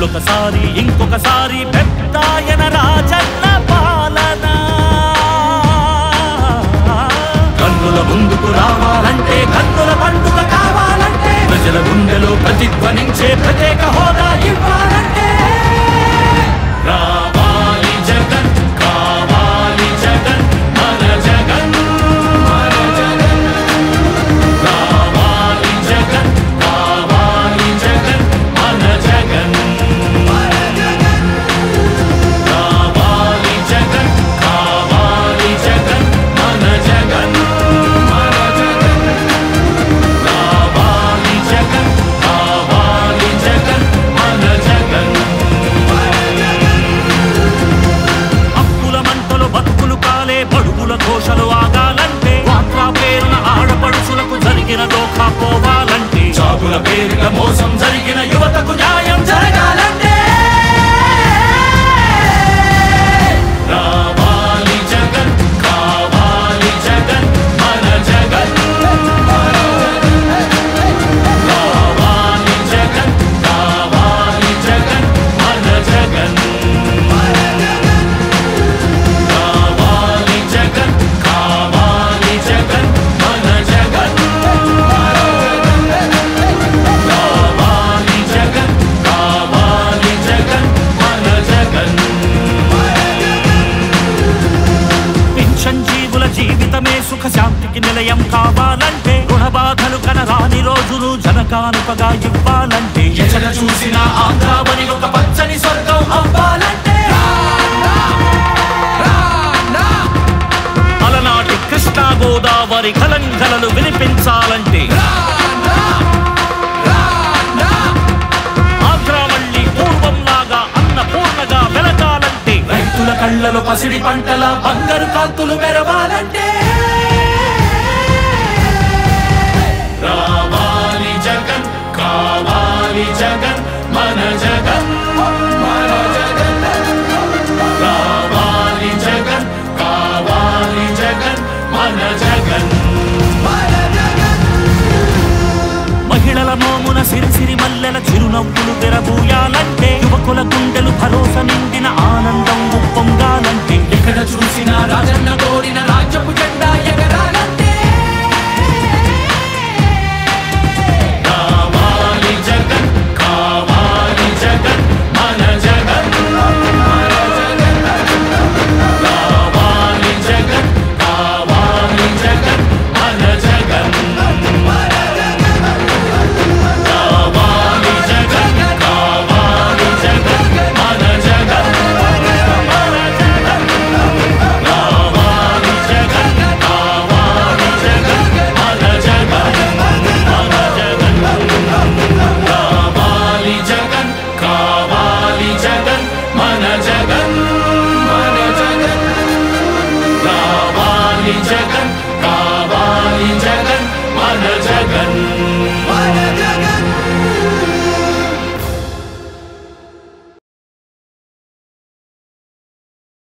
మళ్ళొకసారి ఇంకొకసారి పెద్దాయన రాజన్న పాలన కన్నుల ముందుకు రావాలంటే కన్నుల పండుగ కావాలంటే ప్రజల గుండెలో ప్రతిధ్వనించే ప్రత్యేక హోదా ఇవ్వాలంటే రావాలి జగన్ కావాలి జగన్ మన జగన్ మన జగన్ రావాలి జగన్ కావాలి జగన్ మన జగన్ మన జగన్ రావాలి జగన్ కావాలి జగన్ మన జగన్ మన జగన్ రావాలి జగన్ కావాలి జగన్ మన జగన్ అప్పుల మంటలు బతుకులు కాలే బడుగుల ఘోషలు ఆగాలంటే వాట్లా పేరున ఆడపడుచులకు జరిగిన దోఖా పోవాలంటే చాగుల పేరిట మోసం జరిగిన యువతకు న్యాయం జరగాలంటే రావాలి జగన్ కావాలి జగన్ మన జగన్ రావాలి జగన్ కావాలి జగన్ మన జగన్ రావాలి జగన్ కావాలి జగన్ మన జగన్ రావాలి జగన్ కావాలి జగన్ మన జగన్ పింఛన్ జీవుల జీవితమే సుఖ శాంతికి నిలయం కావాలంటే రుణబాధలు కనరాని రోజులు జనకానుకగా ఇవ్వాలంటే ఎక్కడ చూసినా ఆంధ్రావని ఒక పచ్చని స్వర్గం అవ్వాలంటే అలనాటి కృష్ణా గోదావరి కలంకలలు వినిపించాలంటే ఆంధ్ర మళ్ళీ పూర్వంలాగా అన్నపూర్ణగా వెలగాలంటే రైతుల కళ్ళలో పసిడి పంటల బంగారు కాంతులు మెరవాలంటే రావాలి జగన్ కావాలి జగన్ మన జగన్ మన జగన్ రావాలి జగన్ కావాలి జగన్ మన జగన్ మన జగన్ మహిళల మోమున సిరిసిరి మల్లెల చిరునవ్వులు తెరబూయాలంటే యువకుల గుండెలు భరోసా నిండిన ఆనందం ఉప్పొంగాలంటే ఎక్కడ చూసినా రాజన్న కోరిన రాజ్యపు జెండా ఎగరాలంటే రావాలి జగన్ కావాలి జగన్ మన జగన్ మన జగన్ రావాలి జగన్ కావాలి జగన్ మన జగన్ రావాలి జగన్ కావాలి జగన్ మన జగన్ రావాలి జగన్ కావాలి జగన్ మన జగన్ మన జగన్ రావాలి జగన్ కావాలి జగన్ మన జగన్ మన జగన్ రావాలి జగన్ కావాలి జగన్ మన జగన్